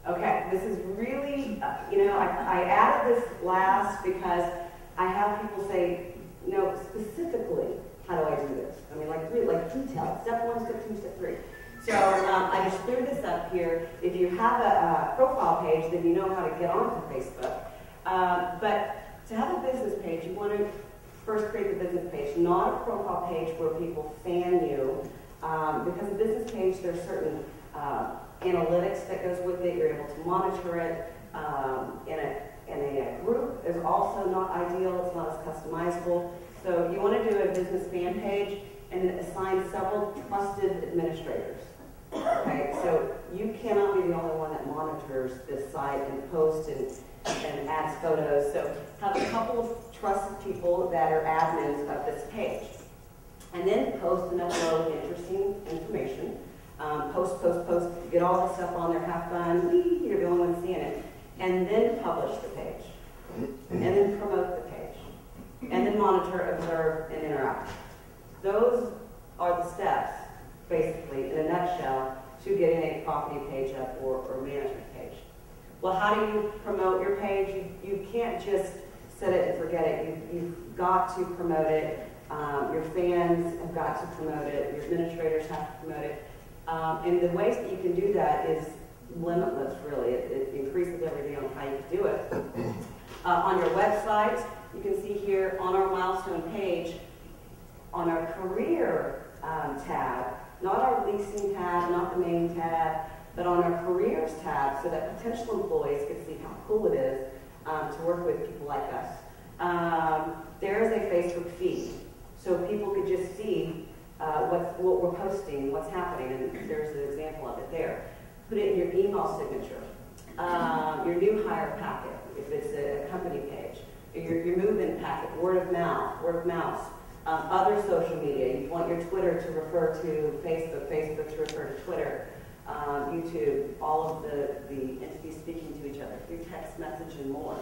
Okay, this is really, I added this last because I have people say, no, specifically, how do I do this? I mean, like detail, step 1, step 2, step 3. So I just threw this up here. If you have a profile page, then you know how to get onto Facebook. But to have a business page, you want to first create the business page, not a profile page where people fan you. Because a business page, there's certain analytics that goes with it. You're able to monitor it. In a group is also not ideal. It's not as customizable. So you want to do a business fan page and assign several trusted administrators. Okay, so you cannot be the only one that monitors this site and posts and adds photos. So have a couple of trusted people that are admins of this page. And then post and upload interesting information. Post, get all the stuff on there, have fun, you're the only one seeing it. And then publish the page. And then promote the page. And then monitor, observe, and interact. Those are the steps, basically, in a nutshell, to getting a property page up or management page. Well, how do you promote your page? You can't just set it and forget it. You've got to promote it. Your fans have got to promote it. Your administrators have to promote it. And the ways that you can do that is limitless, really. It increases every day on how you do it. On your website, you can see here on our Milestone page, on our career tab, not our leasing tab, not the main tab, but on our careers tab, so that potential employees can see how cool it is to work with people like us. There is a Facebook feed, so people could just see what we're posting, what's happening, and there's an example of it there. Put it in your email signature, your new hire packet, if it's a company page, your move-in packet, word of mouth, other social media. You want your Twitter to refer to Facebook, Facebook to refer to Twitter, YouTube, all of the entities speaking to each other through text message and more.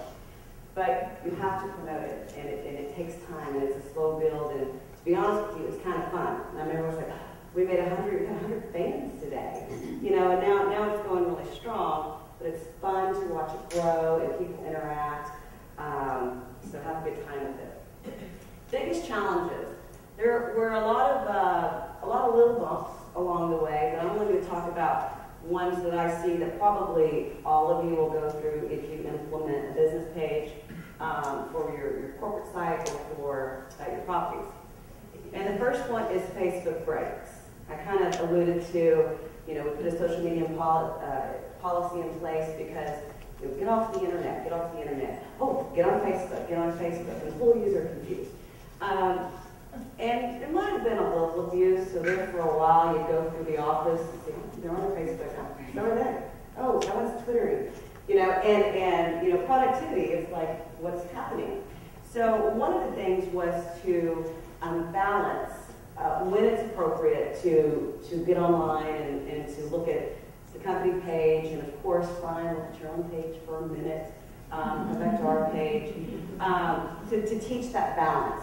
But you have to promote it, and it takes time, and it's a slow build, and to be honest with you, it's kind of fun. And I remember I was like, we made 100 fans today, and now it's going really strong, but it's fun to watch it grow and people interact, so have a good time with it. Biggest challenges. There were a lot of little bumps along the way, but I'm only going to talk about ones that I see that probably all of you will go through if you implement a business page for your corporate site or for your properties. And the first one is Facebook breaks. I kind of alluded to, we put a social media policy in place because get off the internet. Oh, get on Facebook, and the whole user confused. And there might have been a little abuse, so there for a while you go through the office and say, oh, they're on Facebook, so are they. Oh, that one's Twittering. And productivity is like what's happening. So one of the things was to balance when it's appropriate to get online and to look at the company page, and of course, fine, look at your own page for a minute, go back to our page, to teach that balance.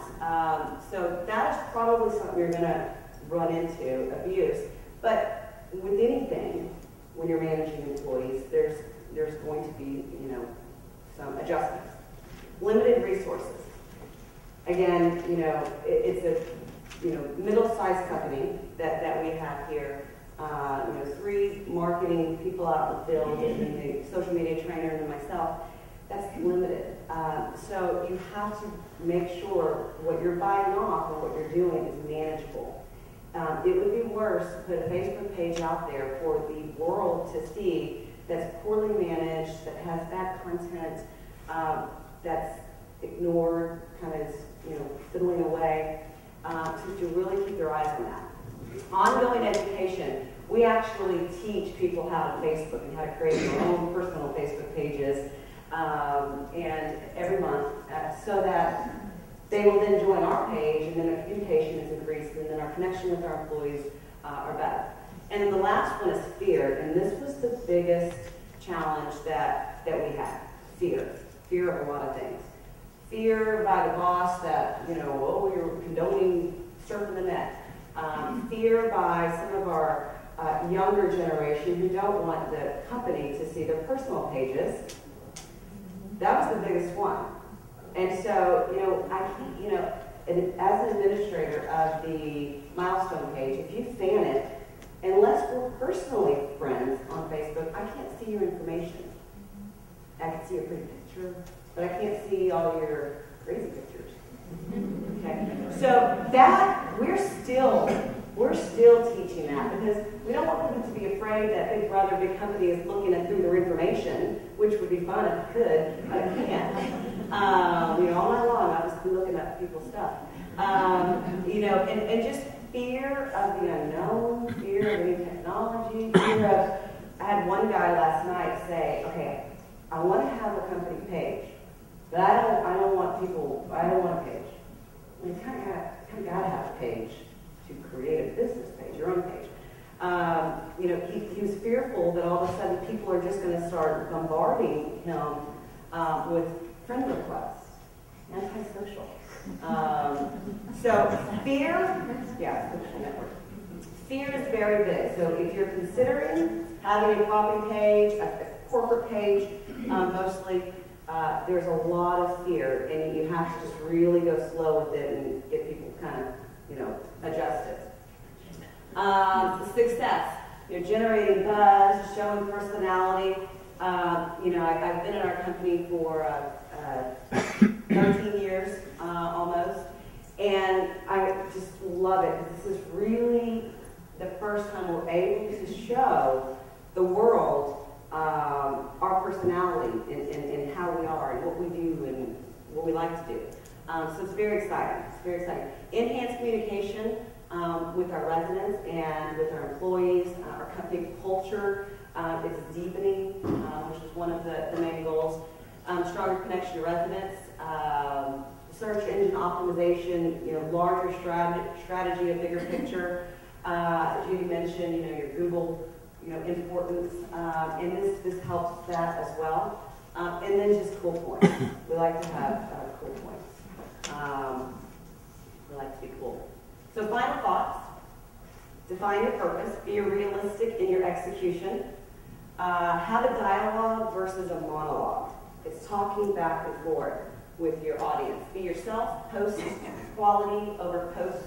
So that is probably something you're going to run into, abuse. But with anything, when you're managing employees, there's going to be, some adjustments. Limited resources. Again, it's a middle-sized company that we have here. 3 marketing people out in the field, and the social media trainer, and myself. That's limited. So you have to make sure what you're biting off or what you're doing is manageable. It would be worse to put a Facebook page out there for the world to see that's poorly managed, that has bad content, that's ignored, kind of fiddling away, to really keep their eyes on that. Ongoing education. We actually teach people how to Facebook and how to create their own personal Facebook pages, and every month, so that they will then join our page, and then our communication is increased, and then our connection with our employees are better. And the last one is fear, and this was the biggest challenge that we had. Fear of a lot of things. Fear by the boss that, you're condoning surfing the net. Fear by some of our younger generation who don't want the company to see their personal pages. That was the biggest one. And so, I can't, as an administrator of the Milestone page, if you fan it, unless we're personally friends on Facebook, I can't see your information. I can see a pretty picture, but I can't see all your crazy pictures. Okay? So that, we're still teaching that, because we don't want them to be afraid that Big Brother, big company is looking through their information, which would be fun if it could, but it can't. All night long, I'll just be looking at people's stuff. And just fear of the unknown, fear of new technology, fear of, I had one guy last night say, okay, I want to have a company page, but I don't want a page. You kind of got to have a page to create a business page, your own page. He was fearful that all of a sudden people are just going to start bombarding him with friend requests, antisocial. So fear, social network. Fear is very big. So if you're considering having a property page, a corporate page, mostly, there's a lot of fear, and you have to just really go slow with it and get people kind of, adjusted. Success, generating buzz, showing personality. I've been in our company for 13 years almost, and I just love it because this is really the first time we're able to show the world our personality and how we are and what we do and what we like to do. So it's very exciting. It's very exciting. Enhanced communication with our residents and with our employees. Our company culture is deepening, which is one of the main goals. Stronger connection to residents. Search engine optimization. Larger strategy, a bigger picture. Judy mentioned, your Google, importance, and this helps that as well. And then just cool points. We like to have cool points. We like to be cool. So final thoughts. Define your purpose. Be realistic in your execution. Have a dialogue versus a monologue. It's talking back and forth with your audience. Be yourself. Post quality over post